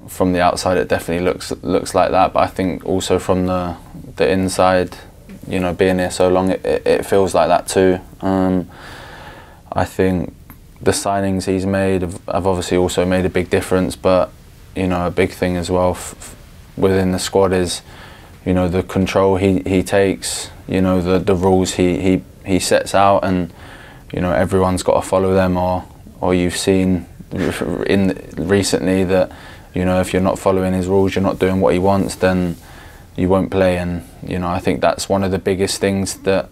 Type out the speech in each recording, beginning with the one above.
from the outside it definitely looks like that, but I think also from the inside, you know, being here so long, it feels like that too. I think the signings he's made have obviously also made a big difference, but you know, a big thing as well within the squad is, you know, the control he takes, you know, the rules he sets out, and you know, everyone's got to follow them, or you've seen recently that, you know, if you're not following his rules, you're not doing what he wants, then you won't play. And you know, I think that's one of the biggest things that,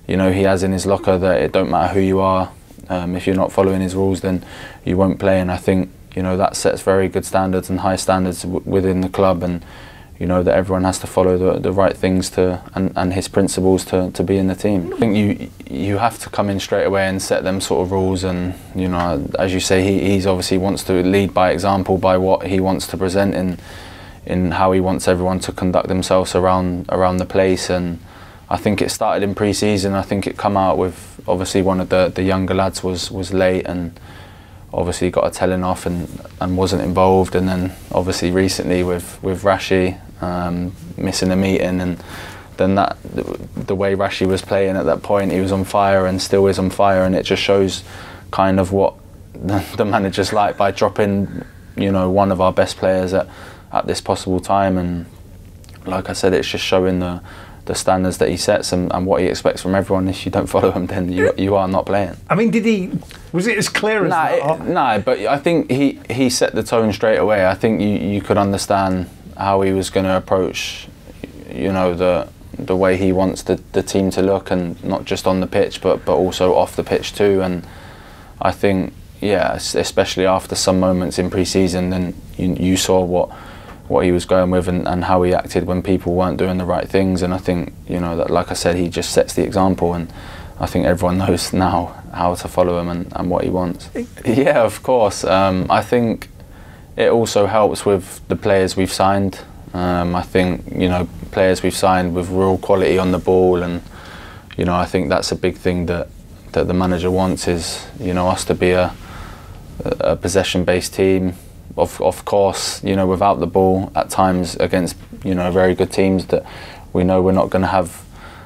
you know, he has in his locker, that it don't matter who you are, if you're not following his rules, then you won't play. And I think, you know, that sets very good standards and high standards within the club, and you know, that everyone has to follow the right things and his principles to be in the team. I think you have to come in straight away and set them sort of rules, and you know, as you say, he's obviously wants to lead by example, by what he wants to present in how he wants everyone to conduct themselves around the place. And I think it started in pre-season. I think it come out with, obviously one of the younger lads was late and obviously got a telling off and wasn't involved, and then obviously recently with Rashi missing a meeting, and then the way Rashi was playing at that point, he was on fire and still is on fire, and it just shows kind of what the manager's like by dropping, you know, one of our best players at this possible time. And like I said, it's just showing the standards that he sets and what he expects from everyone. If you don't follow him, then you are not playing. I mean, was it as clear as that? No, but I think he set the tone straight away. I think you could understand how he was going to approach, you know, the way he wants the team to look, and not just on the pitch, but also off the pitch too. And I think, yeah, especially after some moments in pre-season, then you saw what he was going with and how he acted when people weren't doing the right things. And I think, you know, that, like I said, he just sets the example, and I think everyone knows now how to follow him and what he wants. Yeah, of course. I think it also helps with the players we've signed. I think, you know, players we've signed with real quality on the ball, and you know, I think that's a big thing that the manager wants, is, you know, us to be a possession-based team. Of course, you know, without the ball at times against, you know, very good teams that we know we're not going to have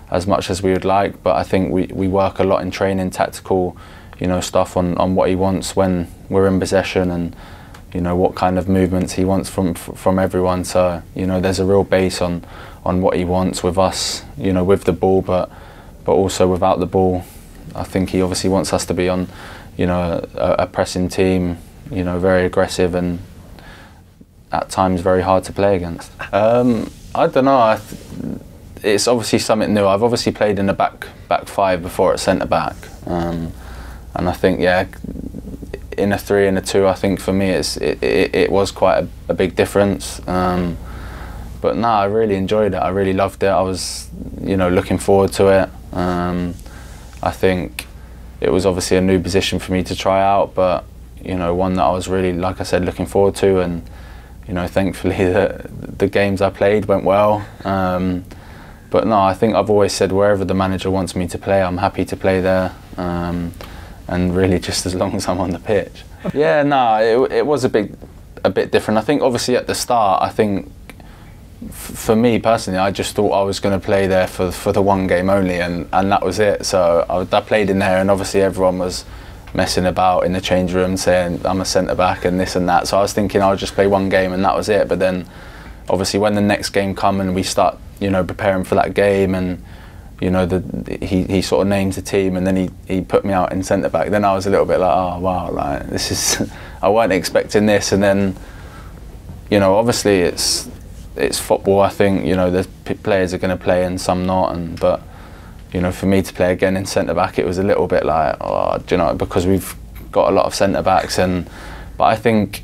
as much as we would like, but I think we work a lot in training, tactical, you know, stuff on what he wants when we're in possession, and you know, what kind of movements he wants from everyone. So, you know, there's a real base on what he wants with us, you know, with the ball, but also without the ball. I think he obviously wants us to be on, you know, a pressing team, you know, very aggressive and at times very hard to play against. I don't know. It's obviously something new. I've obviously played in the back five before at centre back, and I think, yeah, in a 3 and a 2, I think for me it was quite a big difference. But no, I really enjoyed it. I really loved it. I was, you know, looking forward to it. I think it was obviously a new position for me to try out, but you know, one that I was really, like I said, looking forward to. And you know, thankfully the games I played went well. But no, I think I've always said wherever the manager wants me to play, I'm happy to play there. And really just as long as I'm on the pitch. Yeah, no, it was a bit different. I think obviously at the start, I think for me personally, I just thought I was going to play there for the one game only, and that was it. So I played in there, and obviously everyone was messing about in the change room saying I'm a centre back and this and that. So I was thinking I'll just play one game and that was it. But then obviously when the next game come and we start, you know, preparing for that game, and you know, he sort of names the team, and then he put me out in centre back. Then I was a little bit like, oh wow, like this is I weren't expecting this. And then, you know, obviously it's football. I think, you know, the players are going to play and some not, but you know, for me to play again in centre back, it was a little bit like, oh, do you know, because we've got a lot of centre backs, but I think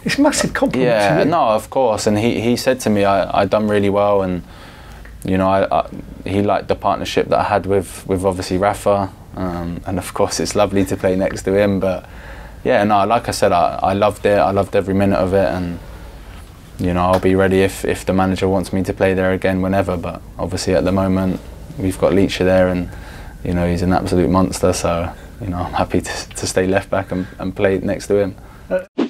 it's a massive compliment. Yeah, to you. No, of course. And he said to me, I done really well, and you know, he liked the partnership that I had with obviously Rafa, and of course it's lovely to play next to him. But yeah, no, like I said, I loved it. I loved every minute of it, and you know, I'll be ready if the manager wants me to play there again whenever. But obviously at the moment we've got Leacher there, and you know, he's an absolute monster. So you know, I'm happy to stay left back and play next to him.